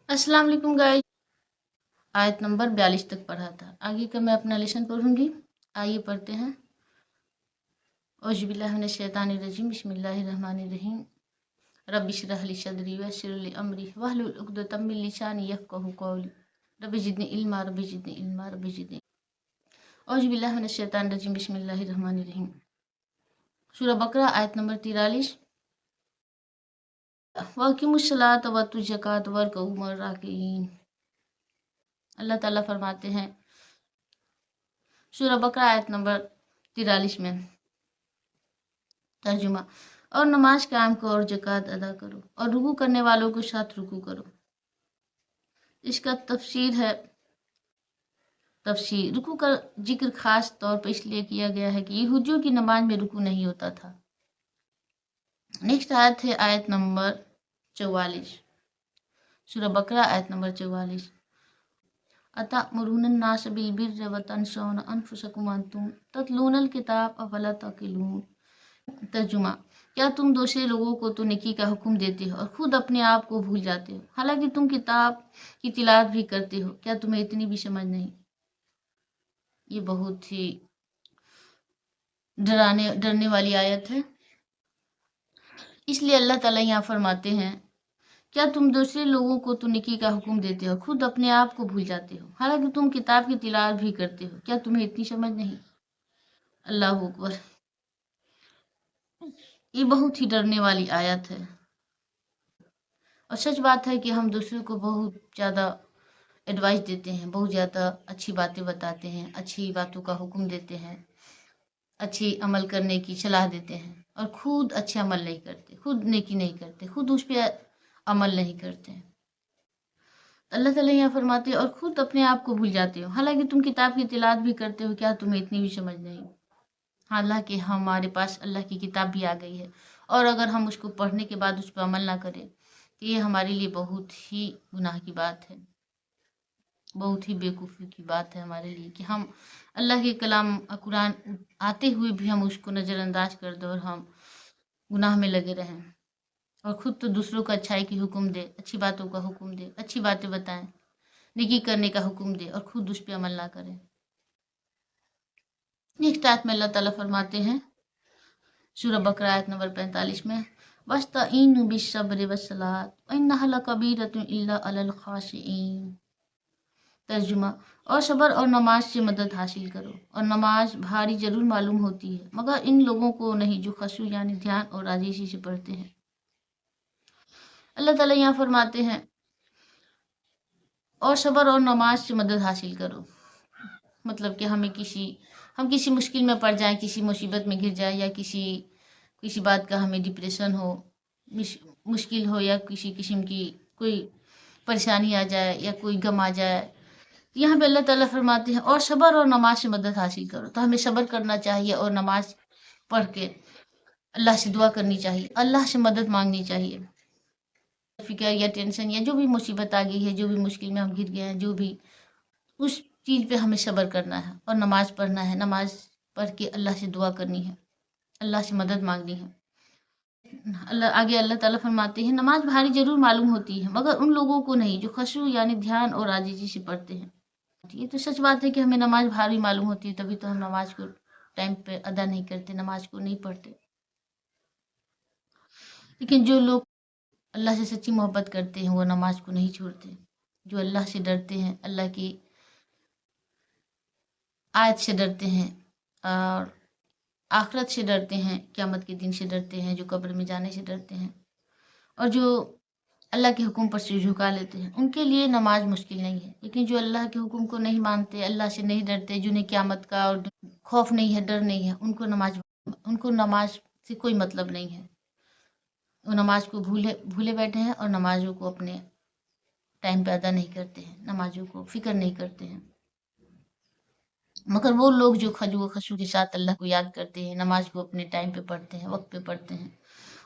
अस्सलाम वालेकुम गाइस। आयत नंबर 42 तक पढ़ा था। आगे का मैं अपना लेसन पढ़ूंगी। आइए पढ़ते हैं। औज़ुबिल्लाहि मिनश शैतानिर रजीम, बिस्मिल्लाहिर रहमानिर रहीम। रब्बि इश्रह ली सदरी वयस्सिर ली अमरी वहलुल उक़दतम मिन लिसानी यफ़क़हू क़ौली। Rabbi ज़िदनी इल्मा, rabbi ज़िदनी इल्मा, rabbi ज़िदनी। औज़ुबिल्लाहि मिनश शैतानिर रजीम, बिस्मिल्लाहिर रहमानिर रहीम। सूरह बकरा आयत नंबर 43। वअक़िमुस्सलात वअतुज़ ज़कात वरकऊ मअर राकिईन। अल्लाह ताला फरमाते हैं सूरह बकरा आयत नंबर 43 में, तर्जुमा, और नमाज कायम करो और ज़कात अदा करो और रुकू करने वालों के साथ रुकू करो। इसका तफसीर रुकू का जिक्र खास तौर पर इसलिए किया गया है कि यहूदियों की नमाज में रुकू नहीं होता था। नेक्स्ट आयत है आयत नंबर 44, सूरह बकरा आयत नंबर 44। अतअमुरुन नास बिल बिर्रि व तंसौना अनफुसकुम व अंतुम ततलूनल किताब अफला ताक़िलून। तर्जुमा, क्या तुम दूसरे लोगों को तो नेकी का हुक्म देते हो और खुद अपने आप को भूल जाते हो, हालांकि तुम किताब की तिलावत भी करते हो, क्या तुम्हें इतनी भी समझ नहीं। ये बहुत ही डरने वाली आयत है। इसलिए अल्लाह ताला यहाँ फरमाते हैं, क्या तुम दूसरे लोगों को तो नेकी का हुक्म देते हो, खुद अपने आप को भूल जाते हो, हालांकि तुम किताब की तिलावत भी करते हो, क्या तुम्हें इतनी समझ नहीं। अल्लाह अकबर। ये बहुत ही डरने वाली आयत है। और सच बात है कि हम दूसरों को बहुत ज़्यादा एडवाइस देते हैं, बहुत ज़्यादा अच्छी बातें बताते हैं, अच्छी बातों का हुक्म देते हैं, अच्छी अमल करने की सलाह देते हैं, और खुद अच्छे अमल नहीं करते, खुद नेकी नहीं करते, खुद उस पर अमल नहीं करते। अल्लाह ताला यहाँ फरमाते हैं, और खुद अपने आप को भूल जाते हो, हालांकि तुम किताब की तिलावत भी करते हो, क्या तुम्हें इतनी भी समझ नहीं। हालांकि हमारे पास अल्लाह की किताब भी आ गई है, और अगर हम उसको पढ़ने के बाद उस पर अमल ना करें तो ये हमारे लिए बहुत ही गुनाह की बात है, बहुत ही बेवकूफ़ी की बात है हमारे लिए कि हम अल्लाह के कलाम कुरान आते हुए भी हम उसको नज़रअंदाज कर दें और हम गुनाह में लगे रहें, और ख़ुद तो दूसरों को अच्छाई की हुक्म दे, अच्छी बातों का हुक्म दे, अच्छी बातें बताएं, नेकी करने का हुक्म दे, और ख़ुद उस पर अमल ना करें। नेक्स्ट आयत में अल्लाह ताला फरमाते हैं सूरह बकरा आयत नंबर 45 में, वस्तईनु बिस्सब्रि वस्सलात व इन्नहा लकबीरतुन इल्ला अलल खाशिईन। तर्जुमा, और सब्र और नमाज से मदद हासिल करो, और नमाज भारी जरूर मालूम होती है मगर इन लोगों को नहीं जो खशू यानी ध्यान और आजिज़ी से पढ़ते हैं। अल्लाह ताला यहाँ फरमाते हैं, और सब्र और नमाज से मदद हासिल करो, मतलब कि हम किसी मुश्किल में पड़ जाएं, किसी मुसीबत में घिर जाए, या किसी बात का हमें डिप्रेशन हो, मुश्किल हो, या किसी किस्म की कोई परेशानी आ जाए, या कोई गम आ जाए, यहाँ पे अल्लाह ताला फरमाते हैं और सब्र और नमाज से मदद हासिल करो। तो हमें सब्र करना चाहिए और नमाज पढ़ के अल्लाह से दुआ करनी चाहिए, अल्लाह से मदद मांगनी चाहिए। फिक्र या टेंशन या जो भी मुसीबत आ गई है, जो भी मुश्किल में हम घिर गए हैं, जो भी, उस चीज़ पे हमें सब्र करना है और नमाज पढ़ना है, नमाज पढ़ के अल्लाह से दुआ करनी है, अल्लाह से मदद मांगनी है। आगे अल्लाह ताला फरमाते हैं, नमाज भारी जरूर मालूम होती है मगर उन लोगों को नहीं जो खशू यानी ध्यान और आजिज़ी से पढ़ते हैं। ये तो सच बात है कि हमें नमाज भारी मालूम होती है, तभी तो हम नमाज को टाइम पे अदा नहीं करते, नमाज को नहीं पढ़ते। लेकिन जो लोग अल्लाह से सच्ची मोहब्बत करते हैं वो नमाज को नहीं छोड़ते, जो अल्लाह से डरते हैं, अल्लाह की आयत से डरते हैं, और आखिरत से डरते हैं, क़यामत के दिन से डरते हैं, जो कब्र में जाने से डरते हैं, और जो अल्लाह के हुक्म पर सिर झुका लेते हैं, उनके लिए नमाज मुश्किल नहीं है। लेकिन जो अल्लाह के हुक्म को नहीं मानते, अल्लाह से नहीं डरते, जिन्हें क़यामत का और खौफ नहीं है, डर नहीं है, उनको नमाज से कोई मतलब नहीं है। वो नमाज को भूले बैठे हैं और नमाजों को अपने टाइम पे अदा नहीं करते हैं, नमाजों को फिक्र नहीं करते हैं। मगर वो लोग जो खशू के साथ अल्लाह को याद करते हैं, नमाज को अपने टाइम पे पढ़ते हैं, वक्त पे पढ़ते हैं,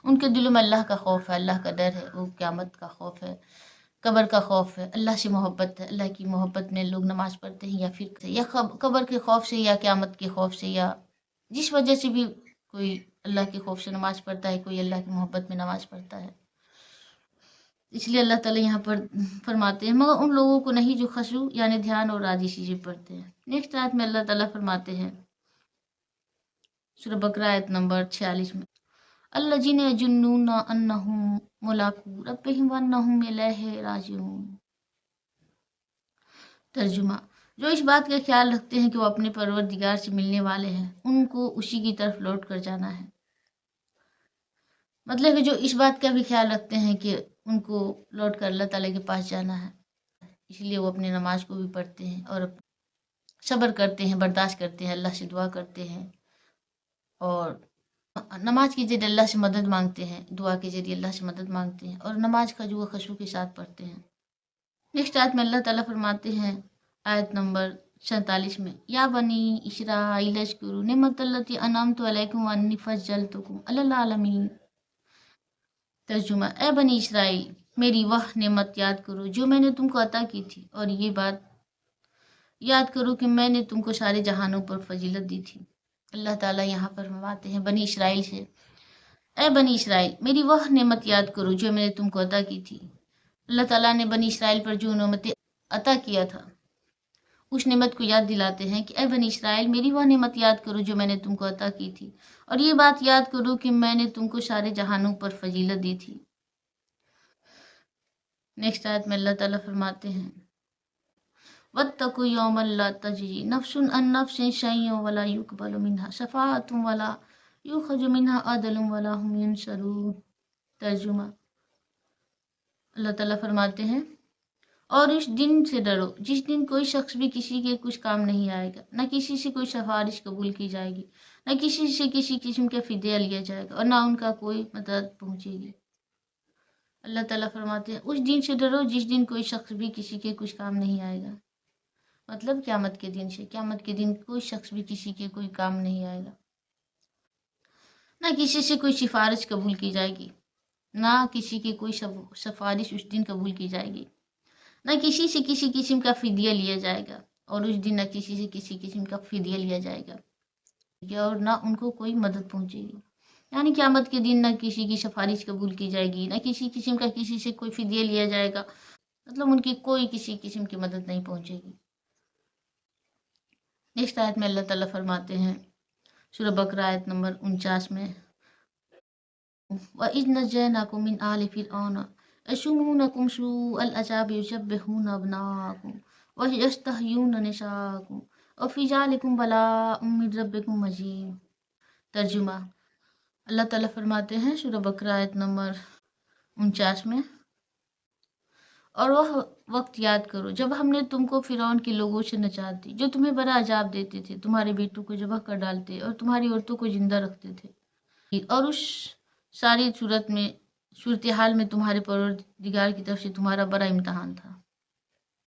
उनके दिलों में अल्लाह का खौफ है, अल्लाह का डर है, वो क़यामत का खौफ है, कब्र का खौफ है, अल्लाह से मोहब्बत है। अल्लाह की मोहब्बत में लोग नमाज पढ़ते हैं, या कब्र के खौफ से, या क़यामत के खौफ से, या जिस वजह से भी कोई अल्लाह के खौफ से नमाज पढ़ता है, कोई अल्लाह की मोहब्बत में नमाज पढ़ता है। इसलिए अल्लाह ताला यहाँ पर फरमाते हैं मगर उन लोगों को नहीं जो खशू यानी ध्यान और राजी चीज़ें पढ़ते हैं। नेक्स्ट आयत में अल्लाह ताला फरमाते हैं सूरह बकरा आयत नंबर 46 में, अल्लज़ीना यज़ुन्नूना अन्नहुम मुलाक़ू रब्बिहिम व अन्नहुम इलैहि राजिऊन। तर्जुमा, जो इस बात का ख्याल रखते हैं कि वो अपने परवरदिगार से मिलने वाले हैं, उनको उसी की तरफ लौट कर जाना है। मतलब कि जो इस बात का भी ख्याल रखते हैं कि उनको लौट कर अल्लाह ताला के पास जाना है, इसलिए वो अपनी नमाज को भी पढ़ते हैं और सब्र करते हैं, बर्दाश्त करते हैं, अल्लाह से दुआ करते हैं और नमाज के जरिए अल्लाह से मदद मांगते हैं, दुआ के जरिए अल्लाह से मदद मांगते हैं और नमाज का जो खुशू के साथ पढ़ते हैं। नेक्स्ट आयत में अल्लाह ताला फरमाते हैं आयत नंबर 47 में, या बनी इसराइल अज़कुरू निअमतल्लती अनअमतु अलैकुम व अन्नी फज़्ज़लतुकुम अलल आलमीन। तर्जुमा, ए बनी इसराइल, मेरी वह नेमत याद करो जो मैंने तुमको अता की थी और ये बात याद करो कि मैंने तुमको सारे जहानों पर फजीलत दी थी। अल्लाह ताला यहाँ पर फरमाते हैं बनी इसराइल से, ए बनी इसराइल, मेरी वह नेमत याद करो जो मैंने तुमको अता की थी। अल्लाह ताला ने बनी इसराइल पर जो नेमत अता किया था उस नेमत को याद दिलाते हैं कि ए बनी इसराइल, मेरी वह नेमत याद करो जो मैंने तुमको अता की थी और ये बात याद करो कि मैंने तुमको सारे जहानों पर फजीलत दी थी। नेक्स्ट आयत में अल्लाह ताला फरमाते हैं, वत्तकू यौमन ला तजजी नफ्सुन अन नफ्सिन शैय्यन वला युक़बलु मिन्हा शफ़ाअतुन वला युख़ज़ु मिन्हा अदलुन वला हुम युनसरून। तर्जुमा, अल्लाह ताला फरमाते हैं, और इस दिन से डरो जिस दिन कोई शख्स भी किसी के कुछ काम नहीं आएगा, न किसी से कोई सिफारिश कबूल की जाएगी, न किसी से किसी किस्म का फिदिया लिया जाएगा और न उनका कोई मदद पहुंचेगी। अल्लाह ताला फरमाते हैं उस दिन से डरो जिस दिन कोई शख्स भी किसी के कुछ काम नहीं आएगा, मतलब क़यामत के दिन से। क़यामत के दिन कोई शख्स भी किसी के कोई काम नहीं आएगा, ना किसी से कोई सिफारिश कबूल की जाएगी, ना किसी की कोई सिफारिश उस दिन कबूल की जाएगी, ना किसी से किसी किस्म का फिदिया लिया जाएगा और उस दिन ना किसी से किसी किस्म का फिदिया लिया जाएगा और ना उनको कोई मदद पहुंचेगी। यानी क़यामत के दिन ना किसी की सिफारिश कबूल की जाएगी, ना किसी किस्म का किसी से कोई फिदिया लिया जाएगा, मतलब उनकी कोई किसी किस्म की मदद नहीं पहुंचेगी। नेक्स्ट आयत में अल्लाह ताला फरमाते हैं सूरह बकरा आयत नंबर 49 में, वइज़ नज्जयनाकुम मिन आलि फ़िरऔन यसूमूनकुम सूअल अज़ाबि युज़ब्बिहूना अब्नाअकुम व यस्तहयूना निसाअकुम व फ़ी ज़ालिकुम बलाअ्उम मिन रब्बिकुम अज़ीम। तर्जुमा, अल्लाह ताला फरमाते हैं सूरह बकरा आयत नंबर 49 में, और वह वक्त याद करो जब हमने तुमको फ़िरौन के लोगों से नजात दी जो तुम्हें बड़ा अजाब देते थे, तुम्हारे बेटों को ज़बह कर डालते और तुम्हारी औरतों को जिंदा रखते थे, और उस सारी सूरत हाल में तुम्हारे परवरदिगार की तरफ से तुम्हारा बड़ा इम्तहान था।